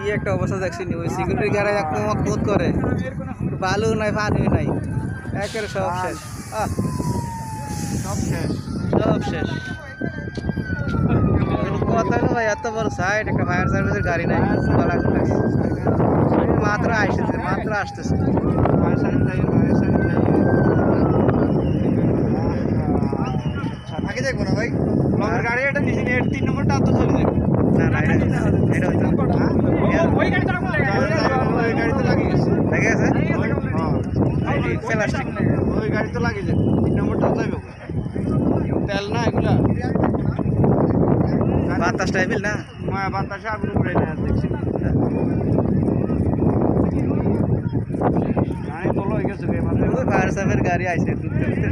কি একটা অবস্থা দেখছি ওই সিকিউরিটি গার্ড কুমত করে বালু নাই পানি নাই একের সব শেষ সব শেষ। সব শেষ কথা হলো ভাই এত বড় সাইড একটা ফায়ার সার্ভিসের গাড়ি নাই মাত্র আসতেছে ফায়ার সার্ভিস যাই, ফায়ার সার্ভিস যাই। আগে দেখবো না ভাই লগের গাড়ি এটা নিচে নিয়ে 3 নম্বরটা তো চলে যাবে। না না এটা হতো ওই গাড়িতে লাগিয়ে গেছে। দেখে গেছে হ্যাঁ, প্লাস্টিক ওই গাড়ি তো লাগিয়ে যাবে। 3 নম্বরটা যাইবে। তেল না এগুলা বাতাস টাইপের না বাতাসে আগুন উড়ে না দেখছি। গাড়ি তোলো হয়ে গেছে মানে ফায়ার সার্ভিসের গাড়ি আইছে ঢুকতে ঢুকতে